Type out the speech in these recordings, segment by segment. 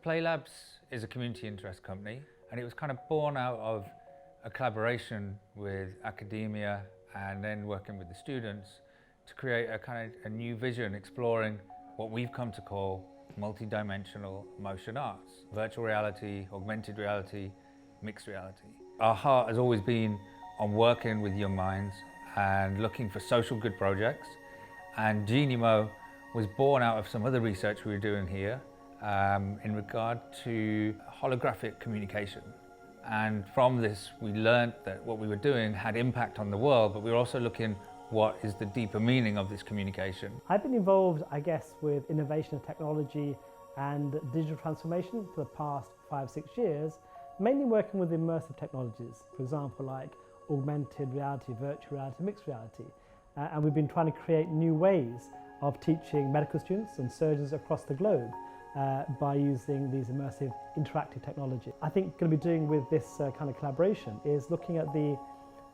PlayLa.bZ is a community interest company, and it was kind of born out of a collaboration with academia and then working with the students to create a new vision exploring what we've come to call multi-dimensional motion arts, virtual reality, augmented reality, mixed reality. Our heart has always been on working with young minds and looking for social good projects, and Genimo was born out of some other research we were doing here in regard to holographic communication. And from this we learned that what we were doing had impact on the world, but we were also looking what is the deeper meaning of this communication. I've been involved, I guess, with innovation and technology and digital transformation for the past 5-6 years, mainly working with immersive technologies, for example, like augmented reality, virtual reality, mixed reality. And we've been trying to create new ways of teaching medical students and surgeons across the globe by using these immersive interactive technology. I think going to be doing with this kind of collaboration is looking at the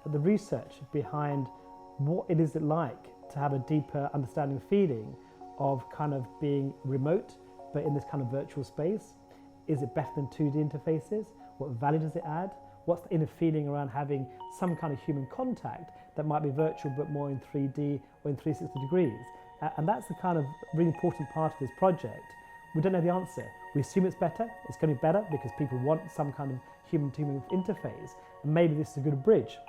research behind what it is like to have a deeper understanding feeling of kind of being remote but in this kind of virtual space. Is it better than 2D interfaces? What value does it add? What's the inner feeling around having some kind of human contact that might be virtual but more in 3D or in 360 degrees? And that's the kind of really important part of this project. We don't know the answer. We assume it's better. It's going to be better because people want some kind of human-to-human interface. And maybe this is a good bridge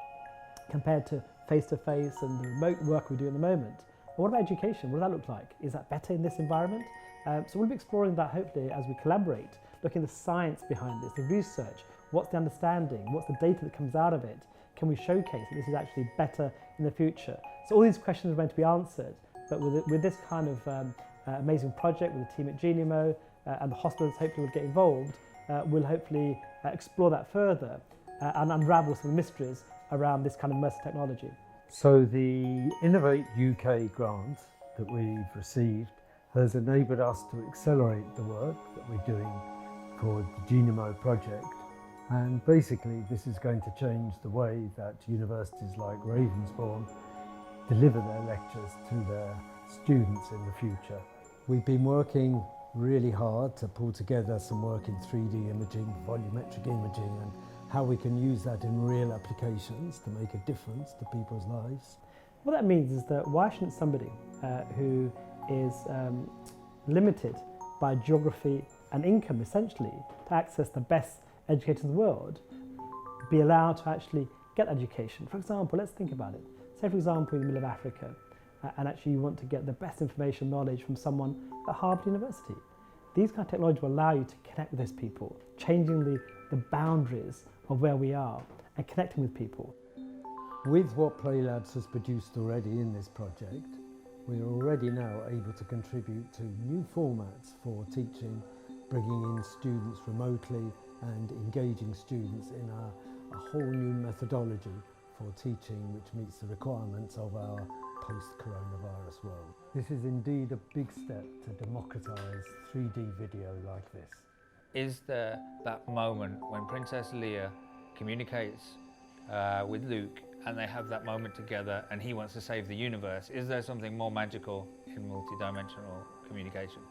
compared to face-to-face and the remote work we do at the moment. But what about education? What does that look like? Is that better in this environment? So we'll be exploring that hopefully as we collaborate, looking at the science behind this, the research, what's the understanding, what's the data that comes out of it? Can we showcase that this is actually better in the future? So all these questions are going to be answered, but with this kind of amazing project with the team at Genimo and the hospitals hopefully will get involved, we'll hopefully explore that further and unravel some mysteries around this kind of immersive technology. So the Innovate UK grant that we've received has enabled us to accelerate the work that we're doing for the Genimo project, and basically this is going to change the way that universities like Ravensbourne deliver their lectures to their students in the future. We've been working really hard to pull together some work in 3D imaging, volumetric imaging, and how we can use that in real applications to make a difference to people's lives. What that means is that why shouldn't somebody who is limited by geography and income essentially to access the best educators in the world be allowed to actually get education? For example, let's think about it. Say for example in the middle of Africa and actually you want to get the best information knowledge from someone at Harvard University. These kind of technology will allow you to connect with those people, changing the boundaries of where we are and connecting with people. With what PlayLa.bZ has produced already in this project, we are already now able to contribute to new formats for teaching, bringing in students remotely and engaging students in a whole new methodology for teaching which meets the requirements of our post-coronavirus world. This is indeed a big step to democratise 3D video like this. Is there that moment when Princess Leia communicates with Luke and they have that moment together and he wants to save the universe? Is there something more magical in multi-dimensional communication?